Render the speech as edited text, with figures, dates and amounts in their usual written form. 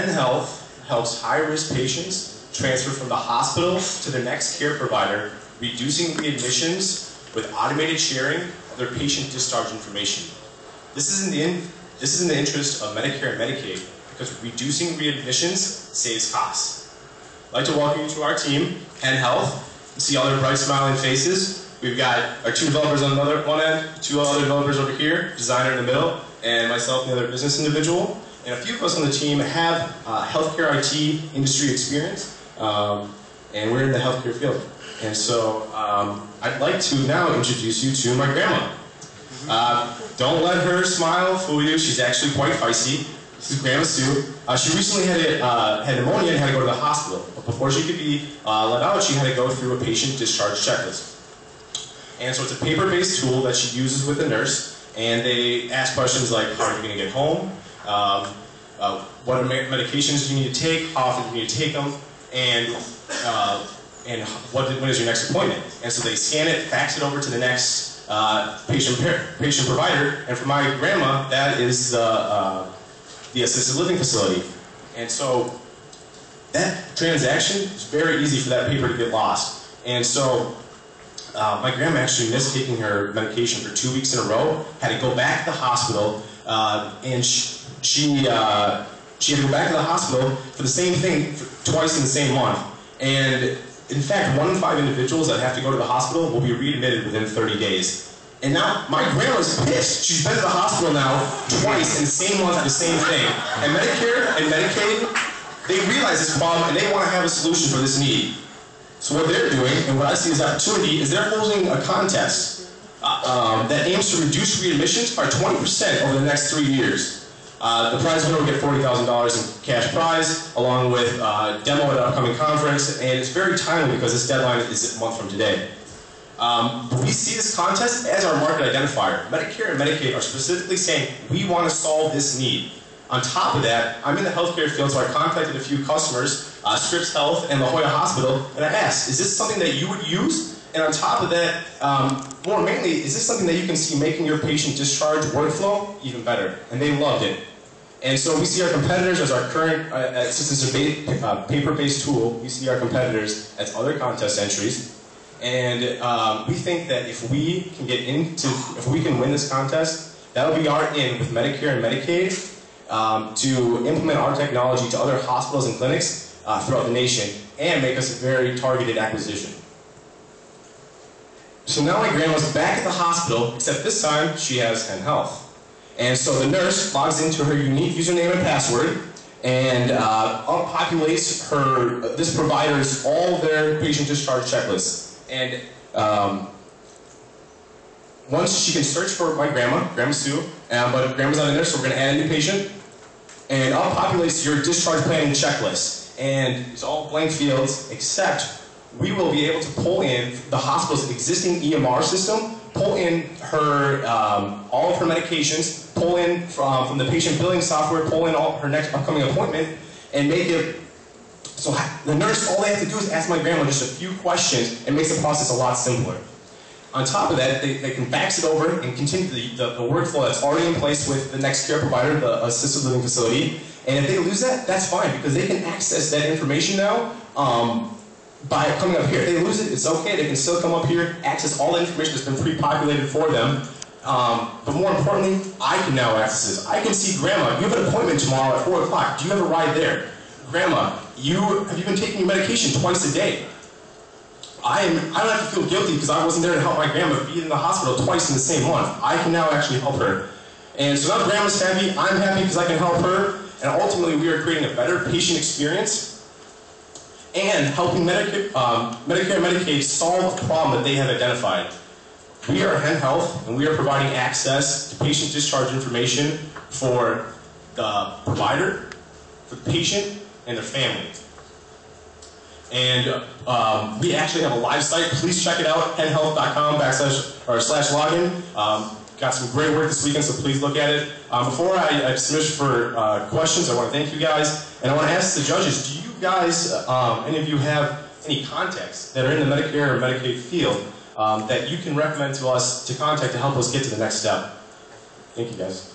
Penn Health helps high-risk patients transfer from the hospital to their next care provider, reducing readmissions with automated sharing of their patient discharge information. This is in the interest of Medicare and Medicaid because reducing readmissions saves costs. I'd like to welcome you to our team, Penn Health. You see all their bright smiling faces. We've got our two developers on the one end, two other developers over here, designer in the middle, and myself and the other business individual. And a few of us on the team have healthcare IT industry experience, and we're in the healthcare field. And so I'd like to now introduce you to my grandma. Don't let her smile fool you. She's actually quite feisty. This is Grandma Sue. She recently had pneumonia and had to go to the hospital. But before she could be let out, she had to go through a patient discharge checklist. And so it's a paper-based tool that she uses with the nurse, and they ask questions like, how are you going to get home? What medications do you need to take? How often do you need to take them? And when is your next appointment? And so they scan it, fax it over to the next patient provider, and for my grandma, that is the assisted living facility. And so that transaction is very easy for that paper to get lost. And so my grandma actually missed taking her medication for 2 weeks in a row, had to go back to the hospital, and she had to go back to the hospital for the same thing twice in the same month. And in fact, 1 in 5 individuals that have to go to the hospital will be readmitted within 30 days. And now my grandma's pissed. She's been to the hospital now twice in the same month for the same thing. And Medicare and Medicaid, they realize this problem and they want to have a solution for this need. So what they're doing, and what I see as opportunity, is they're holding a contest that aims to reduce readmissions by 20% over the next 3 years. The prize winner will get $40,000 in cash prize, along with demo at an upcoming conference, and it's very timely because this deadline is a month from today. But we see this contest as our market identifier. Medicare and Medicaid are specifically saying, we want to solve this need. On top of that, I'm in the healthcare field, so I contacted a few customers, Scripps Health and La Jolla Hospital, and I asked, is this something that you would use? And on top of that, more mainly, is this something that you can see making your patient discharge workflow even better? And they loved it. And so we see our competitors as our current, since it's a paper-based tool, we see our competitors as other contest entries. And we think that if we can win this contest, that'll be our in with Medicare and Medicaid to implement our technology to other hospitals and clinics throughout the nation and make us a very targeted acquisition. So now my grandma's back at the hospital, except this time she has Penn Health. And so the nurse logs into her unique username and password and populates this provider's all their patient discharge checklists. And once she can search for my Grandma Sue, but Grandma's not in there, so we're going to add a new patient. And populates your discharge planning checklist. And it's all blank fields, except we will be able to pull in the hospital's existing EMR system, pull in her all of her medications, pull in from the patient billing software, pull in all her next upcoming appointment, and make it so the nurse, all they have to do is ask my grandma just a few questions and makes the process a lot simpler. On top of that, they can fax it over and continue the workflow that's already in place with the next care provider, the assisted living facility. And if they lose that, that's fine, because they can access that information now by coming up here. If they lose it, it's okay. They can still come up here, access all the information that's been pre-populated for them. But more importantly, I can now access this. I can see, Grandma, you have an appointment tomorrow at 4 o'clock. Do you have a ride there? Grandma, have you been taking your medication twice a day? I don't have to feel guilty because I wasn't there to help my grandma be in the hospital twice in the same month. I can now actually help her. And so now Grandma's happy, I'm happy because I can help her, and ultimately we are creating a better patient experience and helping Medicare and Medicaid solve a problem that they have identified. We are Penn Health, and we are providing access to patient discharge information for the provider, for the patient, and their family. And we actually have a live site. Please check it out, pennhealth.com/login. Got some great work this weekend, so please look at it. Before I submit for questions, I want to thank you guys. And I want to ask the judges, do you guys, any of you have any contacts that are in the Medicare or Medicaid field that you can recommend to us to contact to help us get to the next step? Thank you guys.